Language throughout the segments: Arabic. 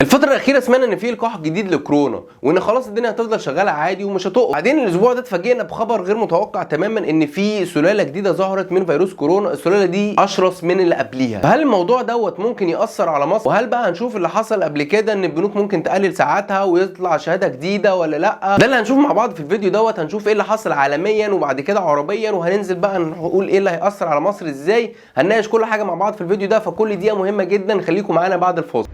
الفتره الاخيره سمعنا ان في لقاح جديد لكورونا وان خلاص الدنيا هتفضل شغاله عادي ومش هتقف. بعدين الاسبوع ده اتفاجئنا بخبر غير متوقع تماما ان في سلاله جديده ظهرت من فيروس كورونا. السلاله دي اشرس من اللي قبليها. فهل الموضوع دوت ممكن ياثر على مصر؟ وهل بقى هنشوف اللي حصل قبل كده ان البنوك ممكن تقلل ساعاتها ويطلع شهاده جديده ولا لا؟ ده اللي هنشوف مع بعض في الفيديو دوت. هنشوف ايه اللي حصل عالميا وبعد كده عربيا، وهننزل بقى نقول ايه اللي هيأثر على مصر ازاي. هنناقش كل حاجه مع بعض في الفيديو ده، فكل دقيقه مهمه جدا. خليكم معانا بعد الفاصل.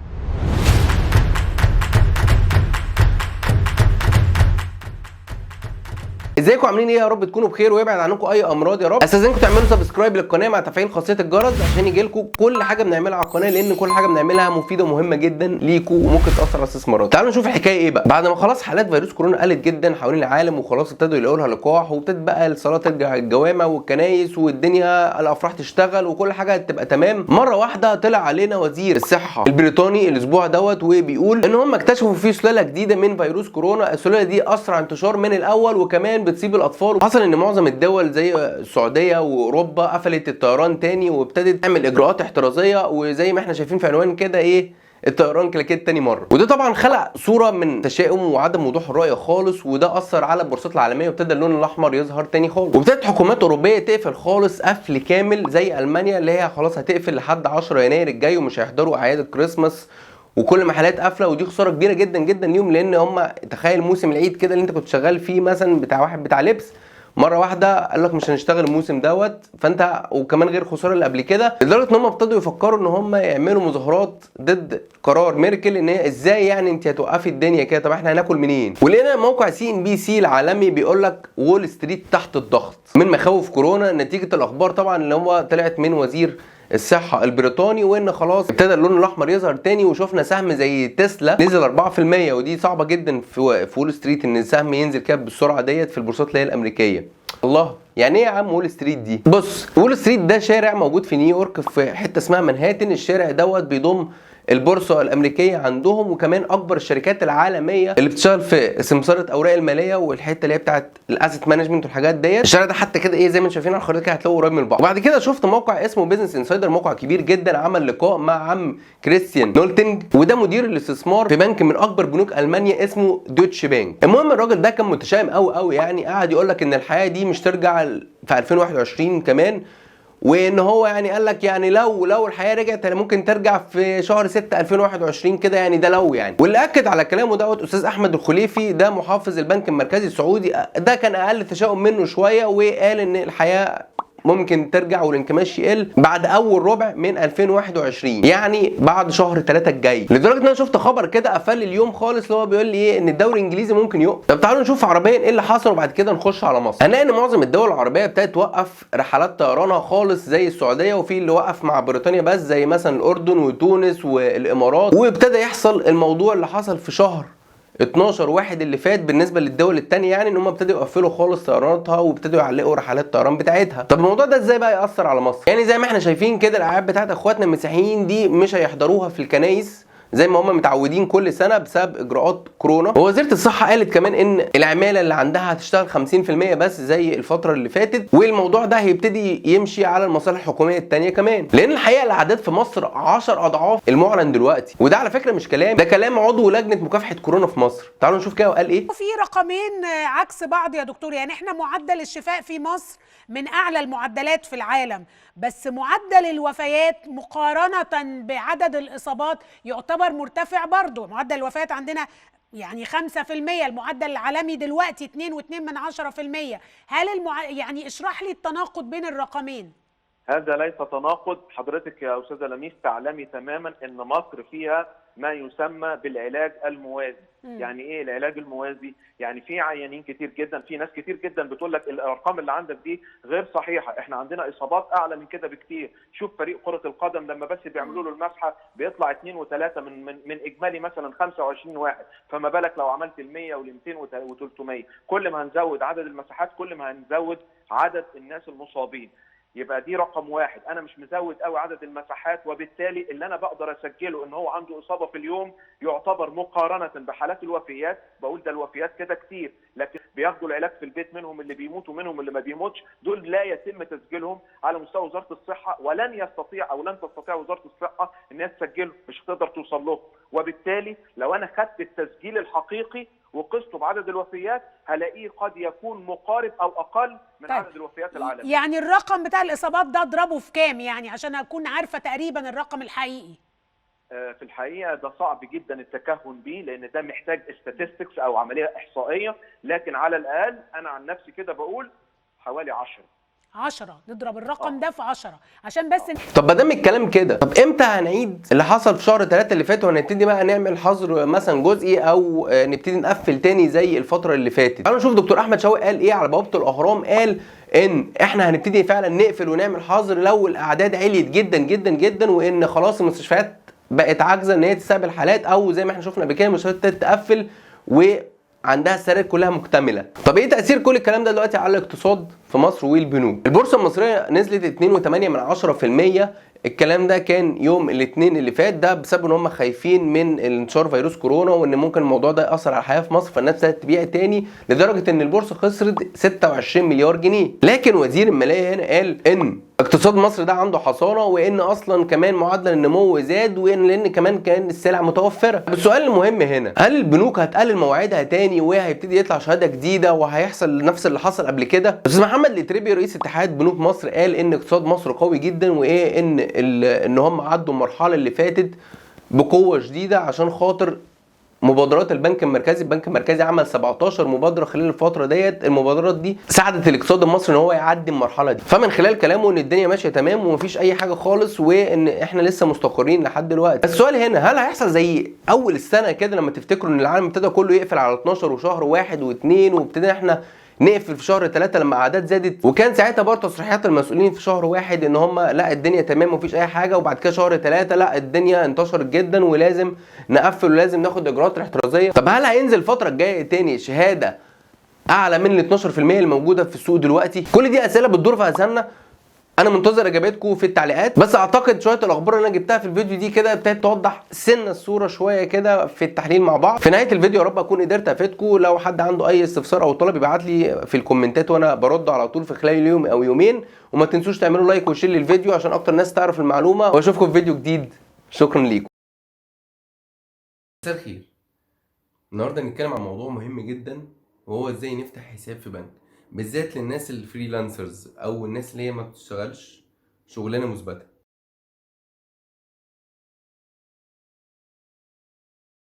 ازيكم عاملين ايه؟ يا رب تكونوا بخير ويبعد عنكم اي امراض يا رب. استاذنكم تعملوا سبسكرايب للقناه مع تفعيل خاصيه الجرس عشان يجي لكم كل حاجه بنعملها على القناه، لان كل حاجه بنعملها مفيده ومهمه جدا ليكم وممكن تاثر على استثمارات. تعالوا نشوف الحكايه ايه بقى. بعد ما خلاص حالات فيروس كورونا قلت جدا حوالين العالم وخلاص ابتدوا يلاقوا لها لقاح، وابتدت بقى الصلاه ترجع الجوامع والكنايس والدنيا الافراح تشتغل وكل حاجه تبقى تمام، مره واحده طلع علينا وزير الصحه البريطاني الاسبوع دوت وبيقول ان هم اكتشفوا في سلاله جديده من فيروس كورونا. السلاله دي اسرع انتشار من الاول وكمان بتصيب الاطفال. حصل ان معظم الدول زي السعوديه واوروبا قفلت الطيران تاني وابتدت تعمل اجراءات احترازيه، وزي ما احنا شايفين في عنوان كده ايه، الطيران كلاكيت تاني مره. وده طبعا خلق صوره من تشاؤم وعدم وضوح الرؤيه خالص، وده اثر على البورصات العالميه وابتدى اللون الاحمر يظهر تاني خالص. وابتدت حكومات اوروبيه تقفل خالص قفل كامل زي المانيا اللي هي خلاص هتقفل لحد 10 يناير الجاي ومش هيحضروا اعياد الكريسماس وكل محلات قافله. ودي خساره كبيره جدا جدا ليهم، لان هم تخيل موسم العيد كده اللي انت كنت شغال فيه مثلا بتاع واحد بتاع لبس، مره واحده قال لك مش هنشتغل الموسم دوت. فانت وكمان غير خساره اللي قبل كده، لدرجه ان هم ابتدوا يفكروا ان هم يعملوا مظاهرات ضد قرار ميركل ان هي ازاي يعني انت هتوقفي الدنيا كده، طب احنا هناكل منين؟ ولقينا موقع CNBC العالمي بيقول لك وول ستريت تحت الضغط من مخاوف كورونا نتيجه الاخبار طبعا اللي هو طلعت من وزير الصحه البريطاني، وان خلاص ابتدى اللون الاحمر يظهر تاني. وشفنا سهم زي تسلا نزل 4%، ودي صعبه جدا في وول ستريت ان السهم ينزل كده بالسرعه ديت في البورصات اللي هي الامريكيه. الله، يعني ايه يا عم وول ستريت دي؟ بص، وول ستريت ده شارع موجود في نيويورك في حته اسمها منهاتن. الشارع دوت بيضم البورصه الامريكيه عندهم وكمان اكبر الشركات العالميه اللي بتشتغل في سمساره اوراق الماليه والحته اللي هي بتاعت الاسيت مانجمنت والحاجات ديت. الشارع ده حتى كده ايه زي ما انتم شايفين على الخريطه كده هتلاقوا قريب من بعض. وبعد كده شفت موقع اسمه بيزنس انسايدر، موقع كبير جدا، عمل لقاء مع عم كريستيان نولتنج، وده مدير الاستثمار في بنك من اكبر بنوك المانيا اسمه دوتش بانك. المهم الراجل ده كان متشائم قوي قوي، يعني قاعد يقول لك ان الحياه دي مش ترجع في 2021 كمان، وان هو يعني قال لك يعني لو الحياه رجعت ممكن ترجع في شهر 6 2021 كده، يعني ده لو يعني. واللي اكد على كلامه دوت استاذ احمد الخليفي، ده محافظ البنك المركزي السعودي. ده كان اقل تشاؤم منه شويه وقال ان الحياه ممكن ترجع والانكماش يقل بعد اول ربع من 2021، يعني بعد شهر 3 الجاي. لدرجه ان انا شفت خبر كده قفل اليوم خالص اللي هو بيقول لي ايه، ان الدوري الانجليزي ممكن يقف. طب تعالوا نشوف عربيا ايه اللي حصل وبعد كده نخش على مصر. هنلاقي ان معظم الدول العربيه ابتدت توقف رحلات طيرانها خالص زي السعوديه، وفي اللي وقف مع بريطانيا بس زي مثلا الاردن وتونس والامارات. وابتدى يحصل الموضوع اللي حصل في شهر 12 واحد اللي فات بالنسبه للدول الثانيه، يعني ان هم ابتدوا يقفلوا خالص طيراناتها وابتدوا يعلقوا رحلات الطيران بتاعتها. طب الموضوع ده ازاي بقى ياثر على مصر؟ يعني زي ما احنا شايفين كده الاعياد بتاعت اخواتنا المسيحيين دي مش هيحضروها في الكنايس زي ما هم متعودين كل سنه بسبب اجراءات كورونا. ووزيره الصحه قالت كمان ان العماله اللي عندها هتشتغل 50% بس زي الفتره اللي فاتت، والموضوع ده هيبتدي يمشي على المصالح الحكوميه الثانيه كمان، لان الحقيقه الاعداد في مصر 10 اضعاف المعلن دلوقتي. وده على فكره مش كلام، ده كلام عضو لجنه مكافحه كورونا في مصر. تعالوا نشوف كده وقال ايه. في رقمين عكس بعض يا دكتور، يعني احنا معدل الشفاء في مصر من اعلى المعدلات في العالم، بس معدل الوفيات مقارنة بعدد الاصابات يعتبر مرتفع برضو. معدل الوفيات عندنا يعني 5%، المعدل العالمي دلوقتي 2.2%. هل يعني اشرح لي التناقض بين الرقمين. هذا ليس تناقض. حضرتك يا أستاذة لميس تعلمي تماما أن مصر فيها ما يسمى بالعلاج الموازي. يعني ايه العلاج الموازي؟ يعني في عيانين كتير جدا، في ناس كتير جدا بتقول لك الارقام اللي عندك دي غير صحيحه، احنا عندنا اصابات اعلى من كده بكتير. شوف فريق كره القدم لما بس بيعملوا له المسحه بيطلع 2 و3 من اجمالي مثلا 25 واحد، فما بالك لو عملت ال 100 وال 200 و 300. كل ما هنزود عدد المساحات كل ما هنزود عدد الناس المصابين. يبقى دي رقم واحد، انا مش مزود قوي عدد المساحات، وبالتالي اللي انا بقدر اسجله ان هو عنده اصابه في اليوم يعتبر مقارنه بحالات الوفيات، بقول ده الوفيات كده كتير، لكن بياخدوا العلاج في البيت، منهم اللي بيموت ومنهم اللي ما بيموتش، دول لا يتم تسجيلهم على مستوى وزاره الصحه، ولن يستطيع او لن تستطيع وزاره الصحه انها تسجلهم، مش هتقدر توصل لهم. وبالتالي لو انا خدت التسجيل الحقيقي وقسته بعدد الوفيات هلاقيه قد يكون مقارب او اقل من طيب. عدد الوفيات العالميه. يعني الرقم بتاع الاصابات ده اضربه في كام يعني عشان اكون عارفه تقريبا الرقم الحقيقي؟ في الحقيقه ده صعب جدا التكهن بيه، لان ده محتاج statistics او عمليه احصائيه، لكن على الاقل انا عن نفسي كده بقول حوالي 10 نضرب الرقم ده في 10 عشان بس طب ما دام الكلام كده، طب امتى هنعيد اللي حصل في شهر 3 اللي فات وهنبتدي بقى نعمل حظر مثلا جزئي او نبتدي نقفل تاني زي الفتره اللي فاتت؟ تعالوا نشوف دكتور احمد شوقي قال ايه على بوابه الاهرام. قال ان احنا هنبتدي فعلا نقفل ونعمل حظر لو الاعداد عليت جدا جدا جدا، وان خلاص المستشفيات بقت عاجزه ان هي تستقبل حالات، او زي ما احنا شفنا قبل كده المستشفيات تقفل وعندها السراير كلها مكتمله. طب ايه تاثير كل الكلام ده دلوقتي على الاقتصاد في مصر والبنوك؟ البورصه المصريه نزلت 2.8%. الكلام ده كان يوم الاثنين اللي فات، ده بسبب ان هم خايفين من انتشار فيروس كورونا وان ممكن الموضوع ده ياثر على الحياه في مصر، فالناس ابتدت تبيع تاني لدرجه ان البورصه خسرت 26 مليار جنيه. لكن وزير الماليه هنا قال ان اقتصاد مصر ده عنده حصانه، وان اصلا كمان معدل النمو زاد، وان لان كمان كان السلع متوفره. السؤال المهم هنا، هل البنوك هتقلل مواعيدها تاني وهيبتدي يطلع شهاده جديده وهيحصل نفس اللي حصل قبل كده؟ استاذ محمد الاتربي رئيس اتحاد بنوك مصر قال ان اقتصاد مصر قوي جدا، وايه ان هم عدوا المرحله اللي فاتت بقوه شديده عشان خاطر مبادرات البنك المركزي. البنك المركزي عمل 17 مبادره خلال الفتره ديت، المبادرات دي ساعدت الاقتصاد المصري ان هو يعدي المرحله دي. فمن خلال كلامه ان الدنيا ماشيه تمام ومفيش اي حاجه خالص، وان احنا لسه مستقرين لحد دلوقتي. السؤال هنا، هل هيحصل زي اول السنه كده لما تفتكروا ان العالم ابتدى كله يقفل على 12 وشهر 1 و2 وابتدينا احنا نقفل في شهر 3 لما اعداد زادت، وكان ساعتها برضه تصريحات المسؤولين في شهر 1 ان هم لا الدنيا تمام ومفيش اي حاجه، وبعد كده شهر 3 لا الدنيا انتشرت جدا ولازم نقفل ولازم ناخد اجراءات احترازيه. طب هل هينزل الفتره الجايه تاني شهاده اعلى من ال 12% اللي موجوده في السوق دلوقتي؟ كل دي اسئله بتدور في اذهاننا. انا منتظر اجاباتكم في التعليقات، بس اعتقد شويه الاخبار اللي انا جبتها في الفيديو دي كده ابتدت توضح سنه الصوره شويه كده في التحليل مع بعض. في نهايه الفيديو يا رب اكون قدرت افيدكم. لو حد عنده اي استفسار او طلب يبعت لي في الكومنتات وانا برد على طول في خلال اليوم او يومين. وما تنسوش تعملوا لايك وشير للفيديو عشان اكتر ناس تعرف المعلومه، واشوفكم في فيديو جديد. شكرا ليكم. مساء الخير. النهارده هنتكلم عن موضوع مهم جدا، وهو ازاي نفتح حساب في بنك، بالذات للناس الفريلانسرز او الناس اللي هي ما بتشتغلش شغلانه مثبته.